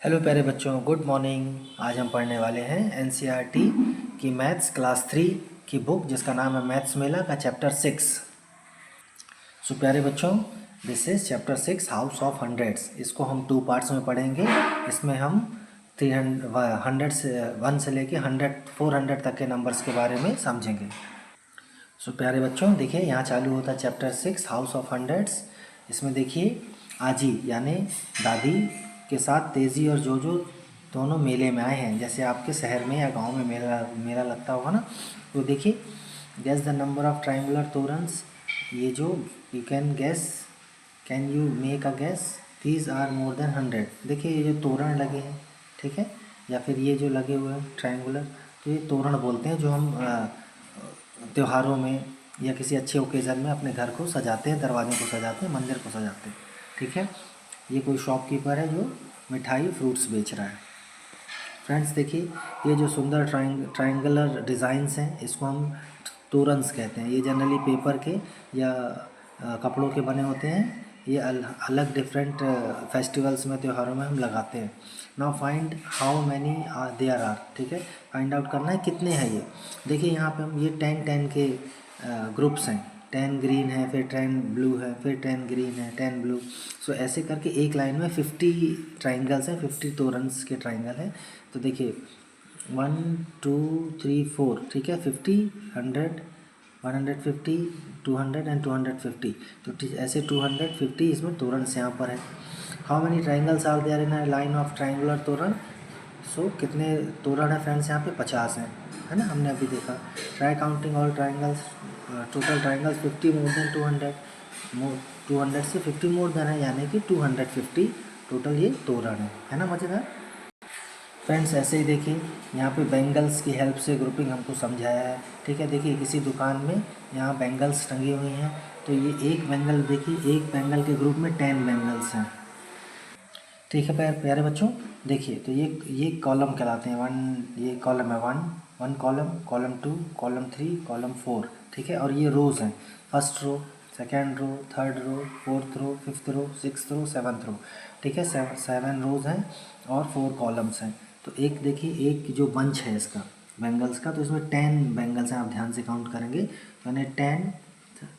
Hello प्यारे बच्चों, good morning. आज हम पढ़ने वाले हैं एनसीईआरटी की मैथ्स क्लास 3 की बुक जिसका नाम है मैथ्स मेला का चैप्टर 6। सो प्यारे बच्चों, this is chapter 6 house of hundreds. इसको हम 2 पार्ट्स में पढ़ेंगे। इसमें हम 300 से 1 से लेके 400 तक के नंबर्स के बारे में समझेंगे। सो प्यारे बच्चों, देखिए यहाँ चालू होता है चैप्टर 6 हाउस ऑफ हंड्रेड्स। इसमें देखिए आजी यानी दादी के साथ तेज़ी और जोजो दोनों मेले में आए हैं। जैसे आपके शहर में या गांव में मेला मेला लगता होगा ना, तो देखिए guess the number of triangular torans. ये जो you can guess, can you make a guess, these are more than 100। देखिए ये जो तोरण लगे हैं, ठीक है, या फिर ये जो लगे हुए हैं ट्रायंगुलर, तो ये तोरण बोलते हैं जो हम त्योहारों में या किसी अच्छे ओकेज़न में अपने घर को सजाते हैं, दरवाज़ों को सजाते हैं, मंदिर को सजाते हैं। ठीक है, ये कोई शॉपकीपर है जो मिठाई फ्रूट्स बेच रहा है। फ्रेंड्स देखिए, ये जो सुंदर ट्रायंगुलर डिज़ाइंस हैं इसको हम तोरन्स कहते हैं। ये जनरली पेपर के या कपड़ों के बने होते हैं। ये अलग डिफरेंट फेस्टिवल्स में, त्योहारों में हम लगाते हैं। Now find how many there are. ठीक है, फाइंड आउट करना है कितने हैं ये। देखिए यहाँ पे हम ये 10 के ग्रुप्स हैं। 10 ग्रीन है, फिर 10 ब्लू है, फिर 10 ग्रीन है, 10 ब्लू। सो ऐसे करके एक लाइन में 50 ट्राइंगल्स हैं, 50 तोरन्स के ट्राइंगल हैं। तो देखिए 1 2 3 4, ठीक है, 50 100 150 200 एंड 250। तो ऐसे 250 इसमें तोरन्स यहाँ पर है। How many triangles are there in a line of triangular तोरन। सो कितने तोरण है फ्रेंड्स यहाँ पे? 50 हैं, है ना, हमने अभी देखा। Try counting all triangles, total triangles 50 more than 200, 200 से 50 मोर देन है, यानी कि 250 टोटल ये तोरण है ना मज़ेदार। फ्रेंड्स ऐसे ही देखिए यहाँ पे बैंगल्स की हेल्प से ग्रुपिंग हमको समझाया है। ठीक है, देखिए किसी दुकान में यहाँ बैंगल्स टंगी हुई हैं, तो ये एक बैंगल, देखिए एक बैंगल के ग्रुप में 10 बैंगल्स हैं। ठीक है प्यारे बच्चों, देखिए तो ये कॉलम कहलाते हैं। ये कॉलम है 1 कॉलम, कॉलम 2, कॉलम 3, कॉलम 4। ठीक है, और ये रोज़ हैं। First row, second row, third row, fourth row, fifth row, sixth row, seventh row. ठीक है, 7 रोज़ हैं और 4 कॉलम्स हैं। तो एक देखिए, एक जो बंच है इसका बैंगल्स का, तो इसमें 10 बैंगल्स हैं। आप ध्यान से काउंट करेंगे तो यानी 10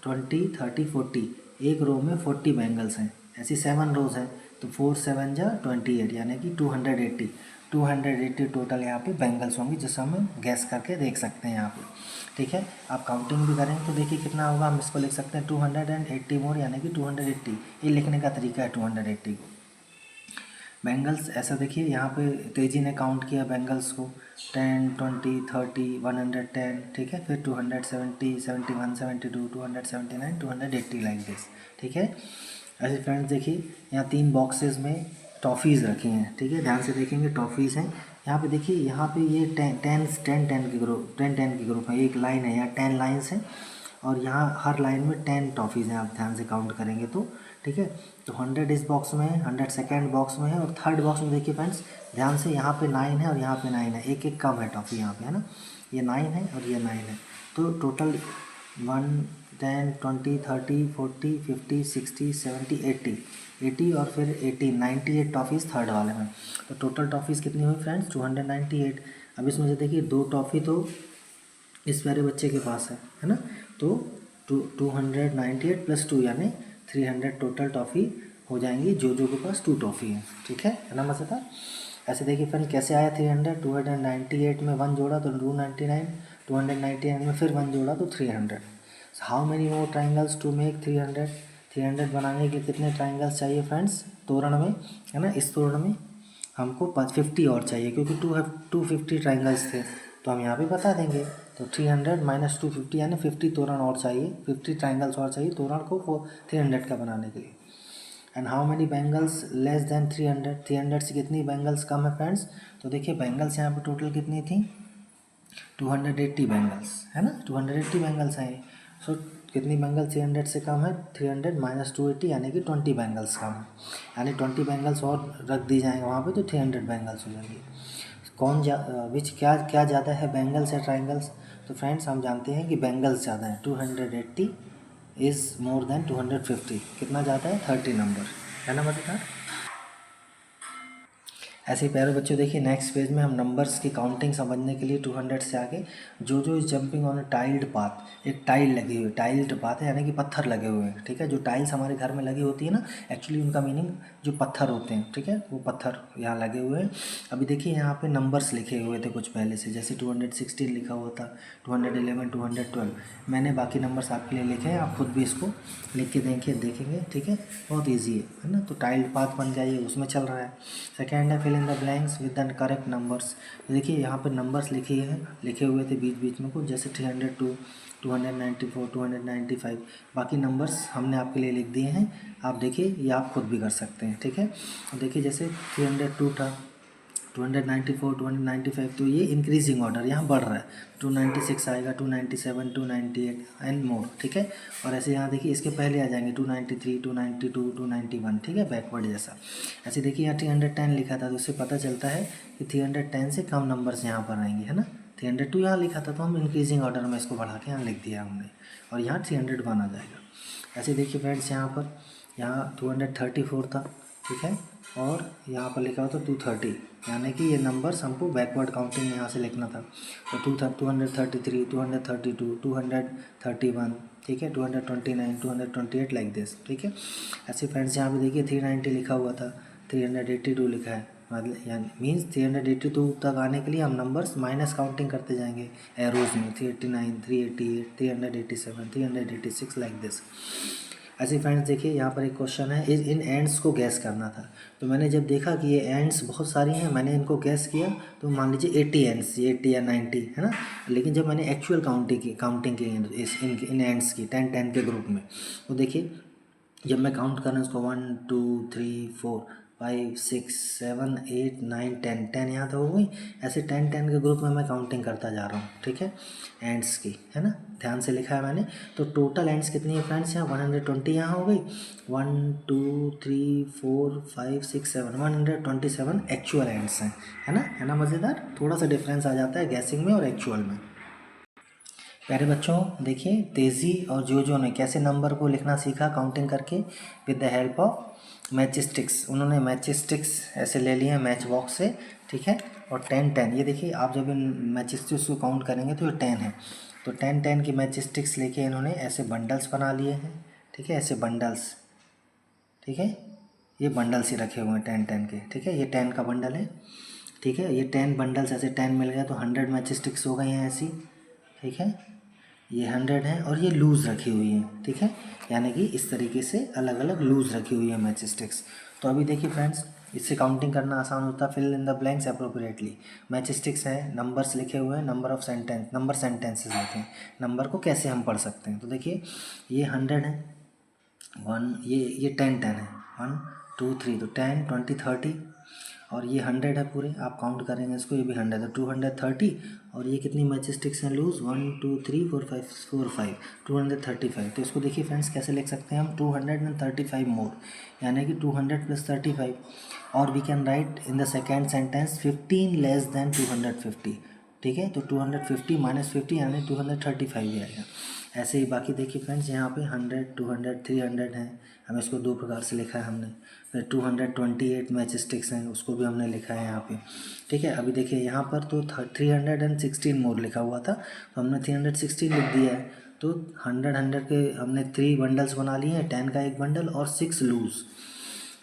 20 30 40, एक रो में 40 बैंगल्स हैं। ऐसी 7 रोज़ हैं, तो 4 7 जा 28, यानी कि 280 टोटल यहाँ पे बैंगल्स होंगी, जिससे हम गैस करके देख सकते हैं यहाँ पे। ठीक है, आप काउंटिंग भी करेंगे तो देखिए कितना होगा। हम इसको लिख सकते हैं 280 मोर, यानी कि 280। ये लिखने का तरीका है 280 को। बैंगल्स ऐसा देखिए यहाँ पे तेजी ने काउंट किया बैंगल्स को, 10 20 30 110। ठीक है, फिर 270 71 72 279 280 लाइक दिस। ठीक है, ऐसे फ्रेंड्स देखिए यहाँ 3 बॉक्सेस में टॉफ़ीज़ रखी हैं। ठीक है, ध्यान से देखेंगे टॉफ़ीज़ हैं यहाँ पे। देखिए यहाँ पे ये 10 के ग्रुप है। एक लाइन है, यहाँ 10 लाइन्स हैं और यहाँ हर लाइन में 10 टॉफ़ीज़ हैं। आप ध्यान से काउंट करेंगे तो ठीक है। तो 100 इस बॉक्स में है, 100 सेकेंड बॉक्स में है, और थर्ड बॉक्स में देखिए फ्रेंड्स ध्यान से, यहाँ पे 9 है और यहाँ पे 9 है। एक एक कम है टॉफ़ी यहाँ पे, है ना। ये 9 है और ये 9 है, तो टोटल 1 10 20 30 40 50 60 70 80 और फिर 18 98 टॉफ़ीज़ थर्ड वाले में। तो टोटल टॉफ़ीज़ कितनी हुई फ्रेंड्स? 298। अब इसमें से देखिए 2 टॉफ़ी तो इस प्यारे बच्चे के पास है ना। तो 298 प्लस 2 यानी 300 टोटल टॉफ़ी हो जाएंगी जो के पास 2 टॉफ़ी है। ठीक है ना मज़ेदार। ऐसे देखिए फ्रेंड कैसे आया 300, 298 में 1 जोड़ा तो 299, 299 में फिर 1 जोड़ा तो 300। How many more triangles to make 300। 300 बनाने के लिए कितने ट्राइंगल्स चाहिए फ्रेंड्स तोरण में, है ना। इस तोरण में हमको 50 और चाहिए, क्योंकि 250 ट्राइंगल्स थे, तो हम यहाँ पे बता देंगे। तो 300 माइनस 250 यानी 50 तोरण और चाहिए, 50 ट्राइंगल्स और चाहिए तोरण को 300 का बनाने के लिए। And how many bangles less than 300। 300 से कितनी बैंगल्स कम है फ्रेंड्स? तो देखिए बैंगल्स यहाँ पे टोटल कितनी थी? 280 बैंगल्स, है ना। 280 बैंगल्स हैं। सो कितनी बैंगल्स 300 से कम है? 300 माइनस 280 यानी कि 20 बैंगल्स कम है, यानी 20 बैंगल्स और रख दी जाएंगे वहाँ पे, तो 300 बैंगल्स हो जाएंगी। विच क्या ज़्यादा है, बैंगल्स या ट्राइंगल्स? तो फ्रेंड्स हम जानते हैं कि बैंगल्स ज़्यादा है। 280 इज़ मोर देन 250। कितना ज़्यादा है? 30 नंबर, है ना मज़ेदार। ऐसे ही प्यारे बच्चों देखिए नेक्स्ट पेज में हम नंबर्स की काउंटिंग समझने के लिए 200 से आगे जो जो इस जंपिंग ऑन टाइल्ड पाथ, एक टाइल लगी हुई, टाइल्ड पाथ है यानी कि पत्थर लगे हुए हैं, ठीक है। जो टाइल्स हमारे घर में लगी होती है ना, एक्चुअली उनका मीनिंग जो पत्थर होते हैं, ठीक है, वो पत्थर यहाँ लगे हुए हैं। अभी देखिए यहाँ पे नंबर्स लिखे हुए थे कुछ पहले से, जैसे 216 लिखा हुआ था, 211, 212। मैंने बाकी नंबर्स आपके लिए लिखे हैं, आप खुद भी इसको लिख के देखेंगे, ठीक है। बहुत ईजी है ना। तो टाइल्ड पाथ बन गया, ये उसमें चल रहा है। सेकेंड है fill in the blanks with the correct numbers. देखिए यहाँ पर नंबर्स लिखे हुए थे बीच बीच में कुछ, जैसे 302, 294, 295। बाकी नंबर्स हमने आपके लिए लिख दिए हैं, आप देखिए ये आप खुद भी कर सकते हैं, ठीक है। देखिए जैसे 302 था, 294, 295, तो ये इंक्रीजिंग ऑर्डर यहाँ बढ़ रहा है। 296 आएगा, 297, 298 एंड मोर, ठीक है। और ऐसे यहाँ देखिए इसके पहले आ जाएंगे 293, 292, 291, ठीक है, बैकवर्ड जैसा। ऐसे देखिए यहाँ 310 लिखा था, तो उससे पता चलता है कि 310 से कम नंबर्स यहाँ पर आएंगे, है ना। 302 यहाँ लिखा था, तो हम इंक्रीजिंग ऑर्डर में इसको बढ़ा के यहाँ लिख दिया हमने, और यहाँ 301 आ जाएगा। ऐसे देखिए फ्रेंड्स यहाँ 234 था, ठीक है, और यहाँ पर लिखा हुआ था 230, यानी कि ये नंबर्स हमको बैकवर्ड काउंटिंग यहाँ से लिखना था। तो 233, 232, 231, ठीक है, 229, 228 लाइक दिस, ठीक है। ऐसे फ्रेंड्स यहाँ पे देखिए 390 लिखा हुआ था, 382 लिखा है, मतलब यानी मीन्स 382 तक आने के लिए हम नंबर्स माइनस काउंटिंग करते जाएंगे एरोज में, 389, 388, 387, 386 लाइक दिस। ऐसे फ्रेंड्स देखिए यहाँ पर एक क्वेश्चन है, इन एंड्स को गैस करना था। तो मैंने जब देखा कि ये एंड्स बहुत सारी हैं, मैंने इनको गैस किया, तो मान लीजिए 80 एंड्स, 80 या 90, है ना। लेकिन जब मैंने एक्चुअल काउंटिंग की इन एंड्स की 10 के ग्रुप में, तो देखिए जब मैं काउंट कर रहा हूँ इसको 1 2 3 4 5 6 7 8 9 10, 10 यहाँ तो हो गई। ऐसे 10 के ग्रुप में मैं काउंटिंग करता जा रहा हूँ, ठीक है, एंड्स की, है ना, ध्यान से लिखा है मैंने। तो टोटल एंड्स कितनी है फ्रेंड्स, यहाँ 120 यहाँ हो गई, 1 2 3 4 5 6 7, 127 एक्चुअल एंड्स हैं, है ना मज़ेदार। थोड़ा सा डिफरेंस आ जाता है गैसिंग में और एक्चुअल में। प्यारे बच्चों देखिए तेज़ी और जोजो ने कैसे नंबर को लिखना सीखा काउंटिंग करके, with the help of matchsticks. उन्होंने मैचस्टिक्स ऐसे ले लिए हैं मैच बॉक्स से, ठीक है। और 10 ये देखिए आप जब इन मैचस्टिक्स को काउंट करेंगे तो ये 10 है। तो 10 की मैचस्टिक्स लेके इन्होंने ऐसे बंडल्स बना लिए हैं, ठीक है, ऐसे बंडल्स, ठीक है, ये बंडल्स ही रखे हुए हैं 10 के, ठीक है। ये 10 का बंडल है, ठीक है। ये 10 बंडल्स ऐसे 10 मिल गए तो 100 मैचस्टिक्स हो गई हैं ऐसी, ठीक है। ये 100 है और ये लूज़ रखी हुई है, ठीक है, यानी कि इस तरीके से अलग अलग लूज़ रखी हुई है मैच स्टिक्स। तो अभी देखिए फ्रेंड्स इससे काउंटिंग करना आसान होता है। Fill in the blanks appropriately. Match sticks हैं, नंबर्स लिखे हुए हैं, नंबर सेंटेंसेस लिखे हैं। नंबर को कैसे हम पढ़ सकते हैं, तो देखिए ये 100 है, 1, ये 10 है, 1 2 3, तो 10 20 30, और ये 100 है पूरे, आप काउंट करेंगे इसको, ये भी 100 है, 230। और ये कितनी मैच स्टिक्स हैं लूज, 1 2 3 4 5 4 5, 235। तो इसको देखिए फ्रेंड्स कैसे लिख सकते हैं हम, 235 मोर, यानी कि 200 + 35। और we can write in the second sentence 15 less than 250, ठीक है। तो 250 - 50 यानी 235 ही आएगा। ऐसे ही बाकी देखिए फ्रेंड्स यहाँ पे 100 200 300 हैं, हमें इसको दो प्रकार से लिखा है हमने। फिर 228 मैच स्टिक्स हैं, उसको भी हमने लिखा है यहाँ पे, ठीक है। अभी देखिए यहाँ पर तो 316 मोर लिखा हुआ था, तो हमने 316 लिख दिया है। तो 100 के हमने 3 बंडल्स बना लिए हैं, 10 का एक बंडल और 6 लूज़।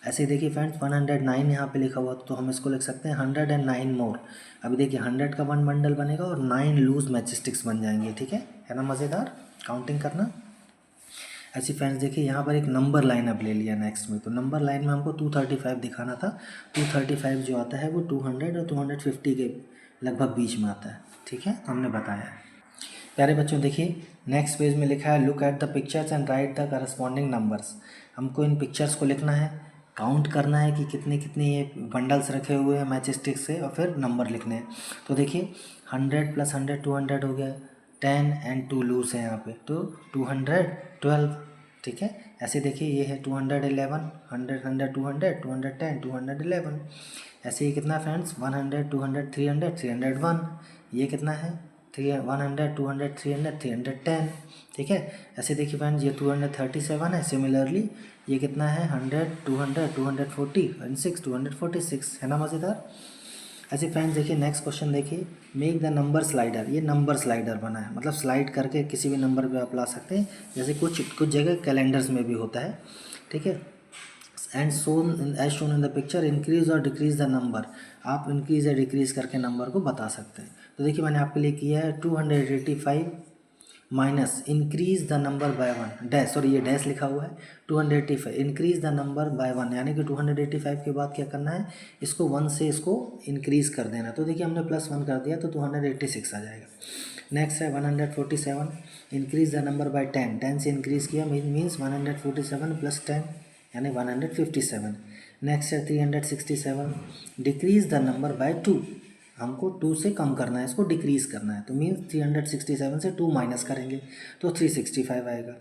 ऐसे ही देखिए फ्रेंड्स 109 यहाँ पे लिखा हुआ, तो हम इसको लिख सकते हैं 109 मोर। अभी देखिए 100 का 1 बंडल बनेगा और 9 लूज मैच स्टिक्स बन जाएंगे, ठीक है ना मज़ेदार काउंटिंग करना। ऐसी फ्रेंड्स देखिए यहाँ पर एक नंबर लाइन अब ले लिया नेक्स्ट में, तो नंबर लाइन में हमको 235 दिखाना था। 235 जो आता है वो 200 और 250 के लगभग बीच में आता है, ठीक है, हमने बताया है। प्यारे बच्चों देखिए नेक्स्ट पेज में लिखा है look at the pictures and right the corresponding numbers. हमको इन पिक्चर्स को लिखना है, काउंट करना है कि कितने कितने ये बंडल्स रखे हुए हैं मैच स्टिक से, और फिर नंबर लिखने हैं। तो देखिए 100 + 100 200 हो गया, 10 एंड 2 लूज है यहाँ पे, तो 212, ठीक है। ऐसे देखिए ये है 211, 100 100 200 210 211। ऐसे ही कितना फ्रेंड्स 100 200 300 301, ये कितना है 100, 200, 300, 310, ठीक है। ऐसे देखिए फ्रेंड्स, ये 237 है। सिमिलरली ये कितना है, 100, 200, 240 एंड 6, 246, है ना मज़ेदार। ऐसे फ्रेंड्स देखिए नेक्स्ट क्वेश्चन देखिए, मेक द नंबर स्लाइडर। ये नंबर स्लाइडर बना है, मतलब स्लाइड करके किसी भी नंबर पे आप ला सकते हैं, जैसे कुछ जगह कैलेंडर्स में भी होता है, ठीक है। And shown as shown in the picture, increase और डिक्रीज द नंबर। आप इंक्रीज या डिक्रीज करके नंबर को बता सकते हैं। तो देखिए मैंने आपके लिए किया है 285 minus increase the number by 1 dash, sorry ये डैश लिखा हुआ है, 285 इंक्रीज द नंबर बाय 1, यानी कि 285 के बाद क्या करना है, इसको 1 से इसको इंक्रीज कर देना। तो देखिए हमने +1 कर दिया तो 286 आ जाएगा। नेक्स्ट है 147 इंक्रीज द नंबर बाय 10, 10 से इंक्रीज किया मीन्स 147 + 10 यानी 157। नेक्स्ट है 367 डिक्रीज द नंबर बाय 2, हमको 2 से कम करना है, इसको डिक्रीज़ करना है, तो मीन्स 367 से 2 माइनस करेंगे तो 365 आएगा।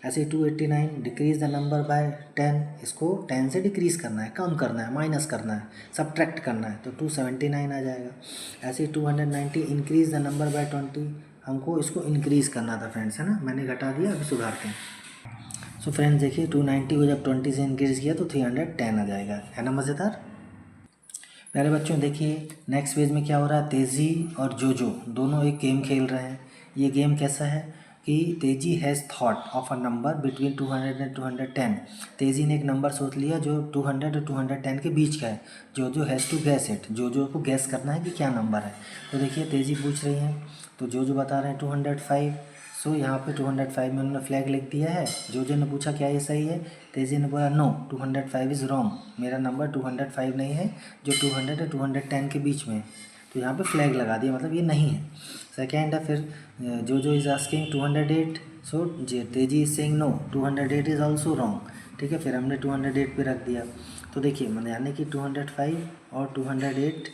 ऐसे 289 डिक्रीज़ द नंबर बाय 10, इसको 10 से डिक्रीज़ करना है, कम करना है, माइनस करना है, सब्ट्रैक्ट करना है, तो 279 आ जाएगा। ऐसे 290 इंक्रीज़ द नंबर बाय 20, हमको इसको इंक्रीज़ करना था फ्रेंड्स, है ना, मैंने घटा दिया, अभी सुधारते हैं। सो फ्रेंड्स देखिए 290 को जब 20 से इंक्रीज़ किया तो 310 आ जाएगा, है ना मज़ेदार। प्यारे बच्चों देखिए नेक्स्ट पेज में क्या हो रहा है, तेज़ी और जोजो दोनों एक गेम खेल रहे हैं। ये गेम कैसा है कि तेजी has thought of a number between 200 and 210। तेज़ी ने एक नंबर सोच लिया जो 200 और 210 के बीच का है। जोजो हैज़ टू गैस इट, जोजो को गैस करना है कि क्या नंबर है। तो देखिए तेज़ी पूछ रही है तो जोजो बता रहे हैं 205। सो यहाँ पे 205 में उन्होंने फ्लैग लिख दिया है। जोजो ने पूछा क्या ये सही है, तेजी ने बोला नो 205 इज़ रॉन्ग, मेरा नंबर 205 नहीं है, जो 200 और 210 के बीच में है। तो यहाँ पे फ्लैग लगा दिया, मतलब ये नहीं है। सेकेंड है फिर जोजो is asking 208, so Teji is saying no 208 is also wrong, ठीक है। फिर हमने 208 पे रख दिया। तो देखिए मैंने यानी कि 205 और 208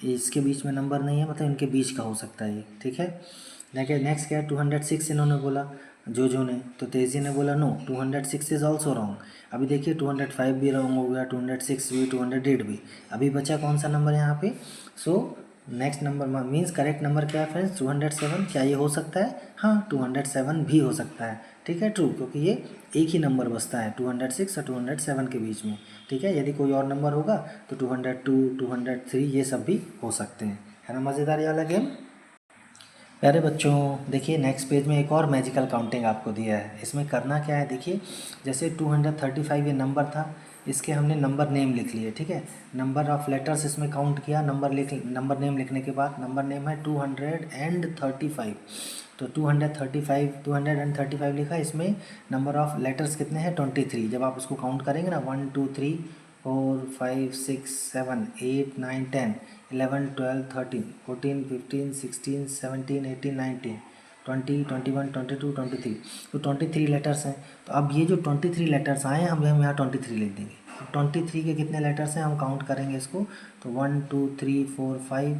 इसके बीच में नंबर नहीं है, मतलब इनके बीच का हो सकता है ये, ठीक है। देखिए नेक्स्ट क्या है 206 इन्होंने बोला जोजो ने, तो तेजी ने बोला नो 206 इज़ ऑल्सो रॉन्ग। अभी देखिए 205 भी रॉन्ग हो गया, 206 भी, 208 भी। अभी बचा कौन सा नंबर यहाँ पे, so next number means correct number क्या है फ्रेंड्स 207। क्या ये हो सकता है, हाँ 207 भी हो सकता है, ठीक है ट्रू, क्योंकि ये एक ही नंबर बचता है 206 और 207 के बीच में, ठीक है। यदि कोई और नंबर होगा तो 202, 203 ये सब भी हो सकते हैं, है ना मज़ेदार ये वाला गेम। प्यारे बच्चों देखिए नेक्स्ट पेज में एक और मैजिकल काउंटिंग आपको दिया है। इसमें करना क्या है देखिए, जैसे 235 ये नंबर था, इसके हमने नंबर नेम लिख लिए, ठीक है। नंबर ऑफ़ लेटर्स इसमें काउंट किया, नंबर नेम लिखने के बाद नंबर नेम है 235, तो 235 लिखा। इसमें नंबर ऑफ़ लेटर्स कितने हैं 23। जब आप उसको काउंट करेंगे ना 1 2 3 4 5 6 7 8 9 10 11 12 13 14 15 16 17 18 19 20 21 22 23, तो 23 लेटर्स हैं। तो अब ये जो 23 लेटर्स आए हैं हम यहाँ 23 लिख देंगे। अब 23 के कितने लेटर्स हैं हम काउंट करेंगे इसको, तो 1 2 3 4 5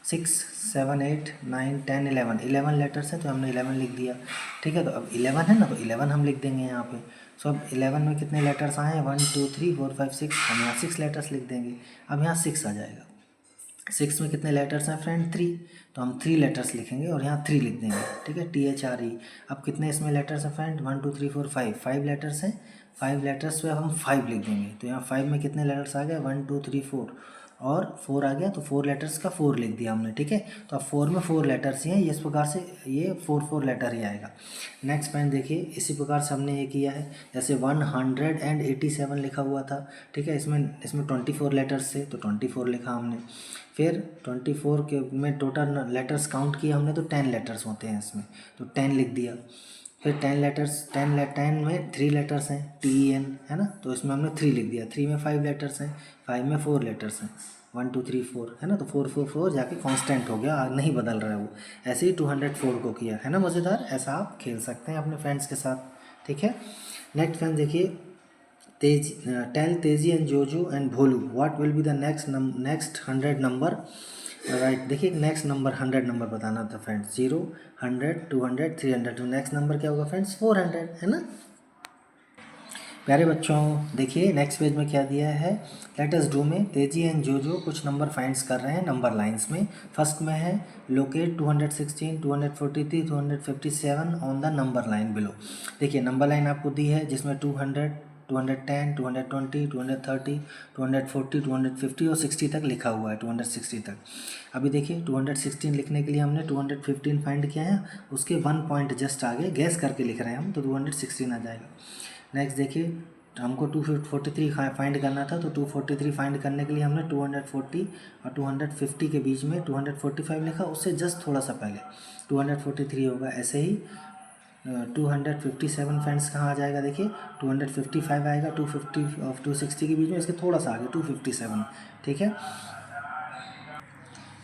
6 7 8 9 10 11 लेटर्स हैं, तो हमने 11 लिख दिया, ठीक है। तो अब 11 है ना, तो 11 हम लिख देंगे यहाँ पे। सो अब 11 में कितने लेटर्स आए हैं 1 2 3 4 5 6, हम यहाँ 6 लेटर्स लिख देंगे। अब यहाँ 6 आ जाएगा। 6 में कितने लेटर्स हैं फ्रेंड 3, तो हम 3 लेटर्स लिखेंगे और यहाँ 3 लिख देंगे, ठीक है THRE। अब कितने इसमें लेटर्स हैं फ्रेंड 1 2 3 4 5 लेटर्स हैं। 5 लेटर्स पे हम 5 लिख देंगे, तो यहाँ 5 में कितने लेटर्स आ गए 1 2 3 4 और 4 आ गया, तो 4 लेटर्स का 4 लिख दिया हमने, ठीक है। तो अब 4 में 4 लेटर्स ही हैं, इस प्रकार से ये 4 लेटर ही आएगा। नेक्स्ट पॉइंट देखिए इसी प्रकार से हमने ये किया है, जैसे 187 लिखा हुआ था, ठीक है। इसमें 24 लेटर्स थे तो 24 लिखा हमने। फिर 24 के में टोटल लेटर्स काउंट किए हमने, तो 10 लेटर्स होते हैं इसमें, तो 10 लिख दिया। फिर 10 में 3 लेटर्स हैं TEN, है ना, तो इसमें हमने 3 लिख दिया। 3 में 5 लेटर्स हैं, 5 में 4 लेटर्स हैं 1 2 3 4, है ना, तो 4 4 4 जाके कांस्टेंट हो गया, नहीं बदल रहा है वो। ऐसे ही 204 को किया, है ना मज़ेदार। ऐसा आप खेल सकते हैं अपने फ्रेंड्स के साथ, ठीक है। नेक्स्ट फ्रेंड्स देखिए टेल तेजी एंड जोजो and Bholu what will be the next 100 number, right. देखिए नेक्स्ट नंबर 100 नंबर बताना था फ्रेंड्स, 0 100 200 300, तो नेक्स्ट नंबर क्या होगा फ्रेंड्स 400, है ना। प्यारे बच्चों देखिए नेक्स्ट पेज में क्या दिया है। लेट अस डू में तेजी एंड जोजो कुछ नंबर फाइंड्स कर रहे हैं नंबर लाइंस में। फर्स्ट में है locate 216, 243, 257 on the number line below. देखिए नंबर लाइन आपको दी है जिसमें 200, 210, 220, 230, 240, 250 और 60 तक लिखा हुआ है, 260 तक। अभी देखिए 216 लिखने के लिए हमने 215 फाइंड किया है, उसके 1 पॉइंट जस्ट आगे गैस करके लिख रहे हैं हम, तो 216 आ जाएगा। नेक्स्ट देखिए हमको 243 फाइंड करना था, तो 243 फाइंड करने के लिए हमने 240 और 250 के बीच में 245 लिखा, उससे जस्ट थोड़ा सा पहले 243 होगा। ऐसे ही 257 फ्रेंड्स कहाँ आ जाएगा, देखिए 255 आएगा 250 और 260 के बीच में, इसके थोड़ा सा आगे 257। ठीक है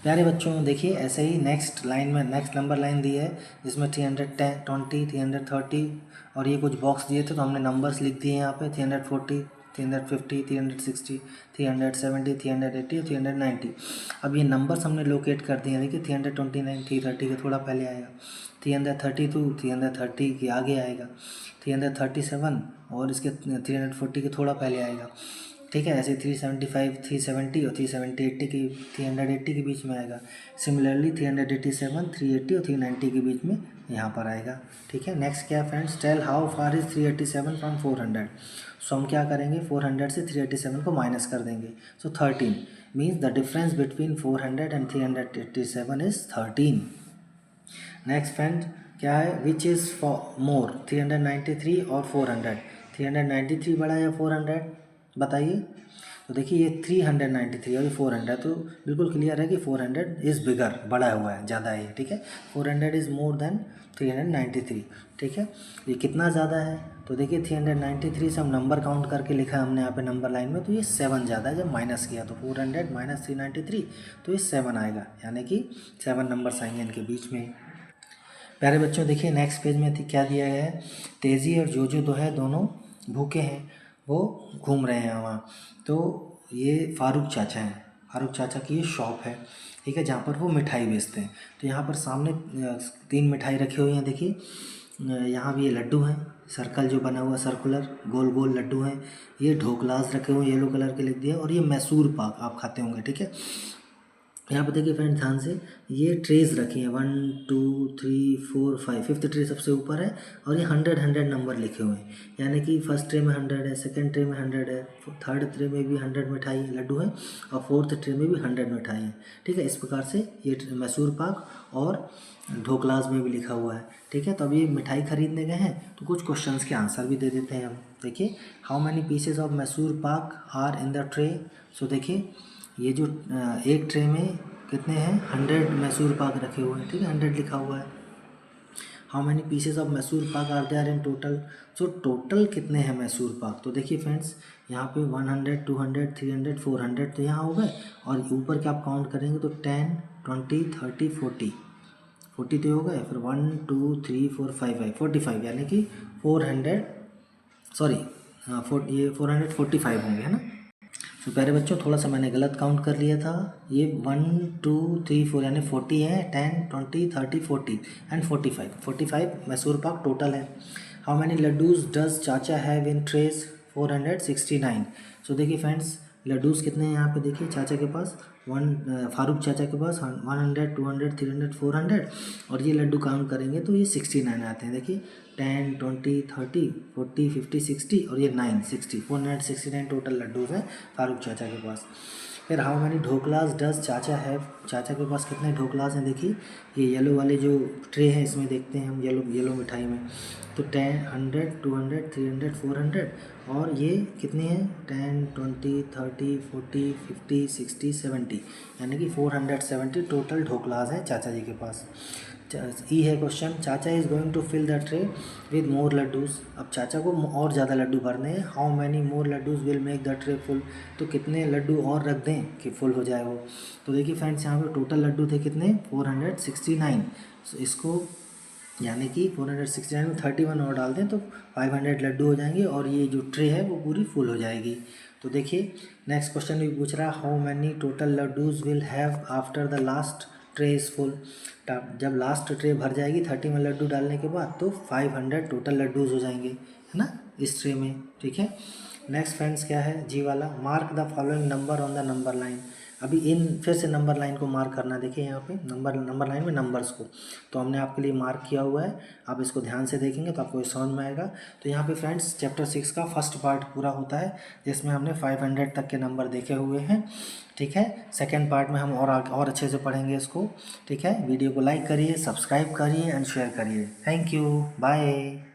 प्यारे बच्चों देखिए ऐसे ही नेक्स्ट लाइन में नेक्स्ट नंबर लाइन दी है जिसमें 320, 330 और ये कुछ बॉक्स दिए थे, तो हमने नंबर्स लिख दिए यहाँ पे 340, 350, 360, 370, 380 और 390। अब ये नंबर्स हमने लोकेट कर दिए हैं। देखिए 329 330 के थोड़ा पहले आएगा, 332 330 के आगे आएगा, 337 और इसके 340 के थोड़ा पहले आएगा। ठीक है ऐसे 375, 370 और 380 के बीच में आएगा। सिमिलरली 387, 380 और 390 के बीच में यहाँ पर आएगा। ठीक है नेक्स्ट क्या friends, tell how far is 387 from 400। So हम क्या करेंगे 400 से 387 को माइनस कर देंगे। सो 13 means the difference between 400 and 387 is 13। Next friend क्या है, विच इज़ मोर 393 और 400। 393 बड़ा या 400 बताइए। तो देखिए ये 393 और ये 400, तो बिल्कुल क्लियर है कि 400 इज़ बिगर, बड़ा हुआ है, ज़्यादा है। ठीक है 400 इज़ मोर देन 393। ठीक है ये कितना ज़्यादा है, तो देखिए 393 से हम नंबर काउंट करके लिखा है हमने यहाँ पे नंबर लाइन में, तो ये 7 ज़्यादा है। जब माइनस किया तो 400 माइनस 393 तो ये 7 आएगा, यानी कि 7 नंबर्स आएंगे इनके बीच में। प्यारे बच्चों देखिए नेक्स्ट पेज में क्या दिया गया है, तेज़ी और जोजो दो है दोनों भूखे हैं, वो घूम रहे हैं वहाँ। तो ये फारूक चाचा हैं, फारूक चाचा की ये शॉप है। ठीक है जहाँ पर वो मिठाई बेचते हैं। तो यहाँ पर सामने 3 मिठाई रखी हुई हैं। देखिए यहाँ भी ये लड्डू हैं, सर्कल जो बना हुआ सर्कुलर गोल गोल लड्डू हैं। ये ढोकलास रखे हुए येलो कलर के लिख दिए, और ये मैसूर पाक आप खाते होंगे। ठीक है यहाँ पे देखिए फ्रेंड ध्यान से, ये ट्रेज रखी हैं 1 2 3 4 5, फिफ्थ ट्रे सबसे ऊपर है, और ये 100 नंबर लिखे हुए हैं। यानी कि फर्स्ट ट्रे में 100 है, सेकंड ट्रे में 100 है, थर्ड ट्रे में भी 100 मिठाई लड्डू है, और फोर्थ ट्रे में भी 100 मिठाई है। ठीक है इस प्रकार से ये मैसूर पाक और ढोकलास में भी लिखा हुआ है। ठीक है तो अभी मिठाई खरीदने गए हैं, तो कुछ क्वेश्चंस के आंसर भी दे देते हैं हम। देखिए how many pieces of Mysore pak are in the tray. सो देखिए ये जो एक ट्रे में कितने हैं 100 मैसूर पाक रखे हुए हैं। ठीक है 100 लिखा हुआ है। How many pieces of Mysore pak are there in total. So total कितने हैं मैसूर पाक, तो देखिए फ्रेंड्स यहाँ पे 100 200 300 400 तो यहाँ हो गए, और ऊपर के आप काउंट करेंगे तो 10 20 30 40 तो हो गए, फिर 1 2 3 4 5 45, यानी कि 400 सॉरी हाँ ये 445 होंगे है ना। तो प्यारे बच्चों थोड़ा सा मैंने गलत काउंट कर लिया था, ये 1 2 3 4 यानी 40 है, 10 20 30 40 एंड 45 मैसूर पाक टोटल है। हाउ मैनी लड्डूज डज चाचा हैव इन ट्रेज 469। सो देखिए फ्रेंड्स लड्डूज कितने हैं यहाँ पे, देखिए चाचा के पास फारूक चाचा के पास 100 200 300 400, और ये लड्डू काउंट करेंगे तो ये 69 आते हैं। देखिए 10 20 30 40 50 60 और ये 9 60 469 टोटल लड्डूज हैं फारूक चाचा के पास। फिर हाउ मैनी ढोकलास डज चाचा हैव, चाचा के पास कितने ढोकलास हैं, देखिए ये येलो वाले जो ट्रे हैं इसमें देखते हैं हम, येलो मिठाई में, तो 10 100 200 300 400, और ये कितनी है 10 20 30 40 50 60 70, यानी कि 470 टोटल ढोकलास है चाचा जी के पास। ई है question, chacha is going to fill the tray with more laddus. अब चाचा को और ज़्यादा लड्डू भरने हैं। How many more laddus will make the tray full, तो कितने लड्डू और रख दें कि फुल हो जाए वो। तो देखिए फ्रेंड्स यहाँ पे टोटल लड्डू थे कितने 469। सो इसको यानी कि 469 में 31 और डाल दें तो 500 लड्डू हो जाएंगे, और ये जो ट्रे है वो पूरी फुल हो जाएगी। तो देखिए नेक्स्ट क्वेश्चन भी पूछ रहा है, how many total laddoos will have after the last tray is full. जब लास्ट ट्रे भर जाएगी 30 में लड्डू डालने के बाद, तो 500 टोटल लड्डूज हो जाएंगे, है ना, इस ट्रे में, ठीक है। नेक्स्ट फ्रेंड्स क्या है, जी वाला, mark the following number on the number line. अभी इन फिर से नंबर लाइन को मार्क करना, देखिए यहाँ पे नंबर लाइन में नंबर्स को, तो हमने आपके लिए मार्क किया हुआ है। आप इसको ध्यान से देखेंगे तो आपको ये समझ में आएगा। तो यहाँ पे फ्रेंड्स चैप्टर 6 का फर्स्ट पार्ट पूरा होता है, जिसमें हमने 500 तक के नंबर देखे हुए हैं, ठीक है। सेकेंड पार्ट में हम और अच्छे से पढ़ेंगे इसको, ठीक है। वीडियो को लाइक करिए, सब्सक्राइब करिए एंड शेयर करिए। Thank you, bye.